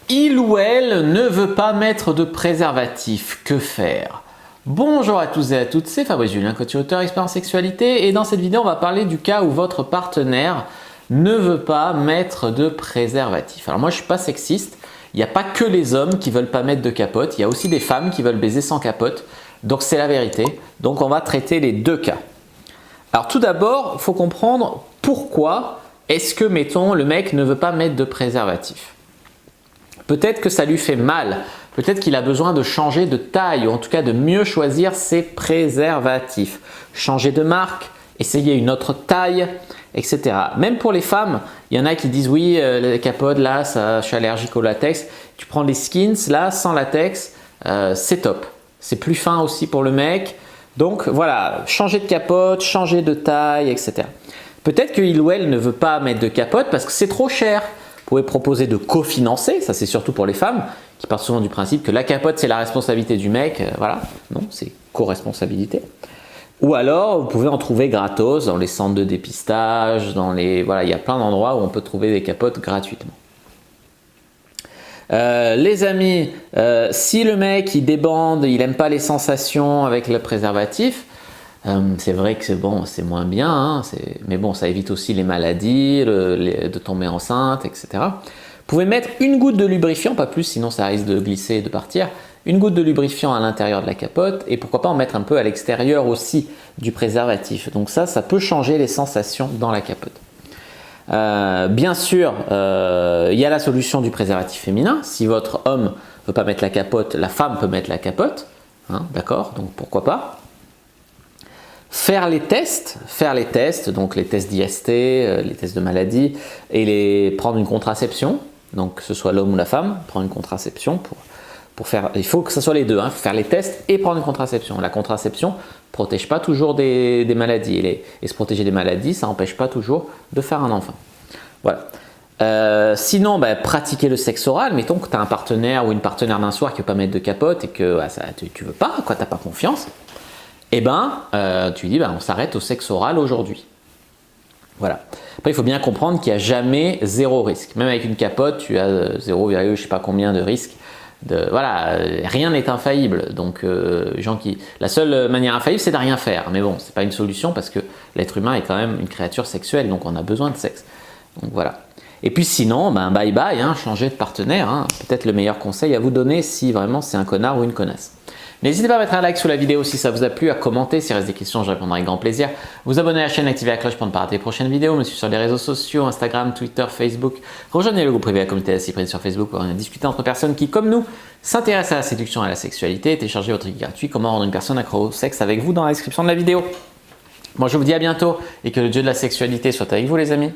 Il ou elle ne veut pas mettre de préservatif, que faire? Bonjour à tous et à toutes, c'est Fabrice Julien, coach et auteur expert en sexualité, et dans cette vidéo on va parler du cas où votre partenaire ne veut pas mettre de préservatif. Alors moi je ne suis pas sexiste, il n'y a pas que les hommes qui ne veulent pas mettre de capote, il y a aussi des femmes qui veulent baiser sans capote, donc c'est la vérité. Donc on va traiter les deux cas. Alors tout d'abord, il faut comprendre pourquoi est-ce que, mettons, le mec ne veut pas mettre de préservatif. Peut-être que ça lui fait mal, peut-être qu'il a besoin de changer de taille ou en tout cas de mieux choisir ses préservatifs. Changer de marque, essayer une autre taille, etc. Même pour les femmes, il y en a qui disent oui, les capotes là, je suis allergique au latex. Tu prends les skins là, sans latex, c'est top. C'est plus fin aussi pour le mec. Donc voilà, changer de capote, changer de taille, etc. Peut-être qu'il ou elle ne veut pas mettre de capote parce que c'est trop cher. Vous pouvez proposer de cofinancer, ça c'est surtout pour les femmes qui partent souvent du principe que la capote c'est la responsabilité du mec, voilà, non, c'est co-responsabilité. Ou alors vous pouvez en trouver gratos dans les centres de dépistage, voilà, il y a plein d'endroits où on peut trouver des capotes gratuitement. Les amis, si le mec il débande, il n'aime pas les sensations avec le préservatif, c'est vrai que c'est moins bien, hein, mais bon, ça évite aussi les maladies, de tomber enceinte, etc. Vous pouvez mettre une goutte de lubrifiant, pas plus, sinon ça risque de glisser et de partir. Une goutte de lubrifiant à l'intérieur de la capote et pourquoi pas en mettre un peu à l'extérieur aussi du préservatif. Donc ça peut changer les sensations dans la capote. Bien sûr, il y a la solution du préservatif féminin. Si votre homme ne veut pas mettre la capote, la femme peut mettre la capote, hein, d'accord, donc pourquoi pas. Faire les tests, donc les tests d'IST, les tests de maladie, et prendre une contraception, donc que ce soit l'homme ou la femme, prendre une contraception pour faire, il faut que ce soit les deux, hein, faire les tests et prendre une contraception. La contraception ne protège pas toujours des maladies, et se protéger des maladies, ça n'empêche pas toujours de faire un enfant. Voilà. Sinon, pratiquer le sexe oral, mettons que tu as un partenaire ou une partenaire d'un soir qui ne veut pas mettre de capote et que tu ne veux pas, tu n'as pas confiance. Eh ben, tu dis, on s'arrête au sexe oral aujourd'hui. Voilà. Après, il faut bien comprendre qu'il n'y a jamais zéro risque. Même avec une capote, tu as 0, je ne sais pas combien de risques. Voilà, rien n'est infaillible. Donc, la seule manière infaillible, c'est de rien faire. Mais bon, ce n'est pas une solution parce que l'être humain est quand même une créature sexuelle, donc on a besoin de sexe. Donc voilà. Et puis sinon, bye bye, hein, changer de partenaire. Hein. Peut-être le meilleur conseil à vous donner si vraiment c'est un connard ou une connasse. N'hésitez pas à mettre un like sous la vidéo si ça vous a plu, à commenter, s'il reste des questions, je répondrai avec grand plaisir. Vous abonner à la chaîne, activer la cloche pour ne pas rater les prochaines vidéos, me suivre sur les réseaux sociaux, Instagram, Twitter, Facebook. Rejoignez le groupe privé, la communauté de la cyprine sur Facebook pour discuter entre personnes qui, comme nous, s'intéressent à la séduction et à la sexualité. Téléchargez votre guide gratuit Comment rendre une personne accro au sexe avec vous dans la description de la vidéo. Moi je vous dis à bientôt et que le dieu de la sexualité soit avec vous les amis.